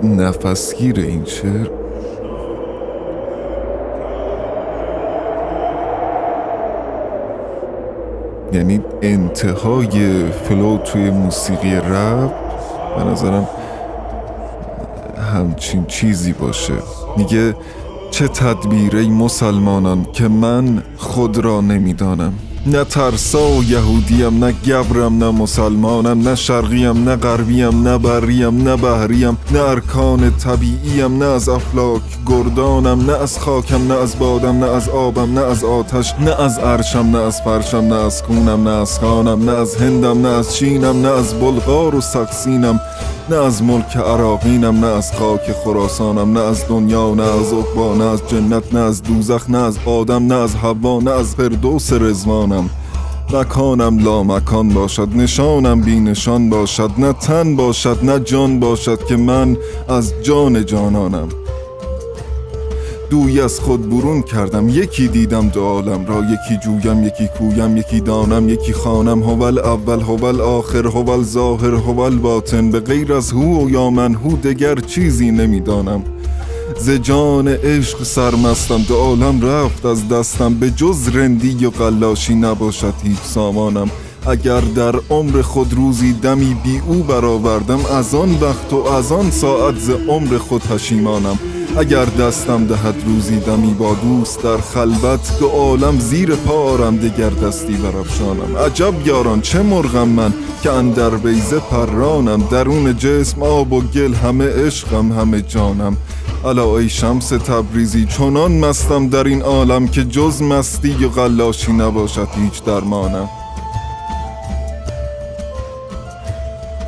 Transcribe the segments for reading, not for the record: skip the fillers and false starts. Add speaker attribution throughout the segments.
Speaker 1: نفسگیر این شعر یعنی انتهای فلو توی موسیقی رپ به نظرم همچین چیزی باشه. میگه چه تدبیر ای مسلمانان که من خود را نمیدانم، نه ترسا و یهودیم، نه گبرم، نه مسلمانم، نه شرقیم، نه غربیم، نه بریم، نه بحریم، نه ارکان طبیعیم، نه از افلاک گردانم، نه از خاکم، نه از بادم، نه از آبم، نه از آتش، نه از عرشم، نه از فرشم، نه از خونم، نه از خانم، نه از هندم، نه از چینم، نه از بلغار و ساکسینم، نه از ملک عراقینم، نه از خاک خراسانم، نه از دنیا، نه از عقبا، نه از جنت، نه از دوزخ، نه از آدم، نه از حوا، نه از فردوس رضوانم. مکانم لا مکان باشد، نشانم بی نشان باشد، نه تن باشد نه جان باشد که من از جان جانانم. دویی از خود برون کردم، یکی دیدم دو عالم را، یکی جویم، یکی کویم، یکی دانم، یکی خوانم. هوال اول، هوال آخر، هوال ظاهر، هوال باطن، به غیر از هو و یا من هو دگر چیزی نمیدانم. ز جان عشق سرمستم، دو عالم رفت از دستم، به جز رندی و قلاشی نباشد هیچ سامانم. اگر در عمر خود روزی دمی بی او برآوردم، از آن وقت و از آن ساعت ز عمر خود پشیمانم. اگر دستم دهد روزی دمی با دوست در خلوت، دو عالم زیر پا آرم دگر دستی برافشانم. عجب یاران چه مرغم من که اندر بیضه پرانم، درون جسم آب و گل، همه عشقم همه جانم. الا ای شمس تبریزی چنان مستم در این عالم، که جز مستی و قلاشی نباشد هیچ درمانم.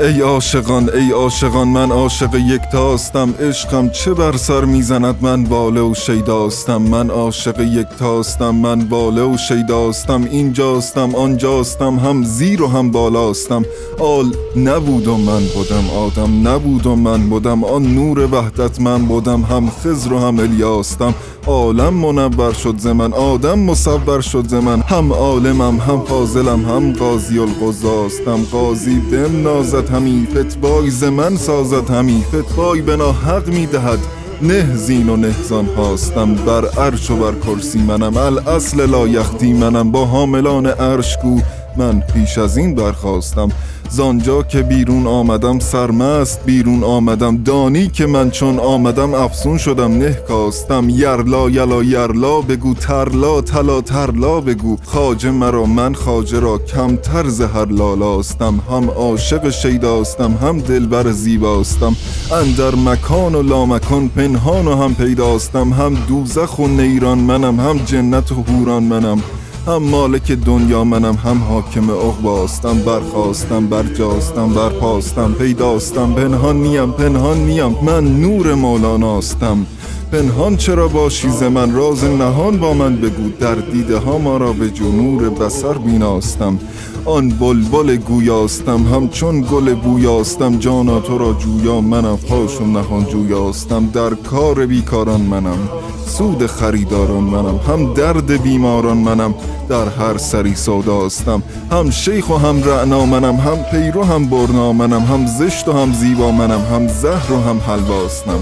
Speaker 1: ای عاشقان ای عاشقان من عاشق یکتاستم، عشقم چه بر سر میزند من واله و شیداستم. من عاشق یکتاستم، من واله و شیداستم، اینجاستم آنجاستم، هم زیر و هم بالاستم. آل نبود و من بودم، آدم نبود و من بودم، آن نور وحدت من بودم، هم خضر و هم الیاستم. عالم منور شد ز من، آدم مصور شد ز من، هم عالمم هم فاضلم، هم قاضی القضاستم. قاضی بنازد همی، فتوای ز من سازد همی، فتوای بنا حق میدهد، نه زین و نهزان هاستم. بر عرش و بر کرسی منم، الاصل لا یختی منم، با حاملان عرش گو من پیش از این برخواستم. زانجا که بیرون آمدم سرمست بیرون آمدم، دانی که من چون آمدم افسون شدم نه کاستم. یرلا یلا یرلا بگو، ترلا تلا ترلا بگو، خواجه مرا من خواجه را کمتر ز هر لالاستم. هم عاشق شیداستم، هم دلبر زیباستم، اندر مکان و لامکان پنهان و هم پیداستم. هم دوزخ و نیران منم، هم جنت و حوران منم، هم مالک دنیا منم، هم حاکم عقباستم. برخواستم برجاستم برپاستم، پیداستم پنهان نیم پنهان نیم، من نور مولاناستم. پنهان چرا باشی ز من، راز نهان با من بگو، در دیده ها ما را به نور بصر بیناستم. آن بلبل گویاستم، همچون گل بویاستم، جانا تو را جویا منم، فاش و نهان جویاستم. در کار بیکاران منم، سود خریداران منم، هم درد بیماران منم، در هر سری سوداستم. هم شیخ و هم رعنا منم، هم پیرو هم برنا منم، هم زشت و هم زیبا منم، هم زهر و هم حلواستم.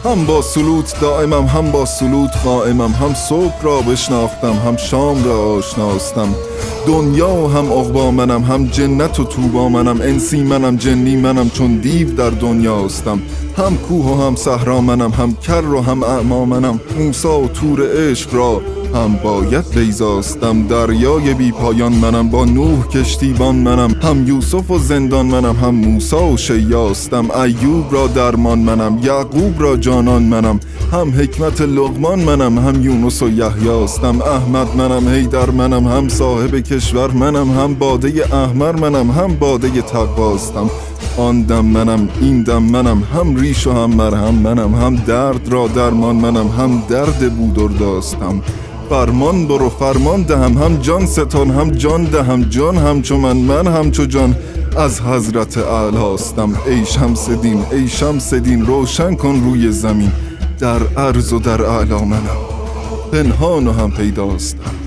Speaker 1: هم با سلوت دائمم، هم با سلوت قائمم، هم صبح را بشناختم، هم شام را آشناستم. دنیا و هم عقبا منم، هم جنت و طوبا منم، انسی منم جنی منم، چون دیو در دنیاستم. هم کوه و هم صحرا منم، هم کر و هم اعما منم، موسی و طور عشق را هم باید بیزاستم. دریای بی پایان منم، با نوح کشتیبان منم، هم یوسف و زندان منم، هم موسی و شیاستم. ایوب را درمان منم، یعقوب را جانان منم، هم حکمت لقمان منم، هم یونس و یحیاستم. احمد منم، حیدر منم، هم صاحب کشور منم، هم باده احمر منم، هم باده تقواستم. آن دم منم این دم منم، هم ریش و هم مرهم منم، هم درد را درمان منم، هم درد بودرداستم. فرمان برو فرمان دهم، هم جان ستان هم جان دهم، جان همچو من همچو جان از حضرت اعلاستم. ای شمس دین ای شمس دین، روشن کن روی زمین، در عرض و در اعلا منم، پنهان و هم پیداستم.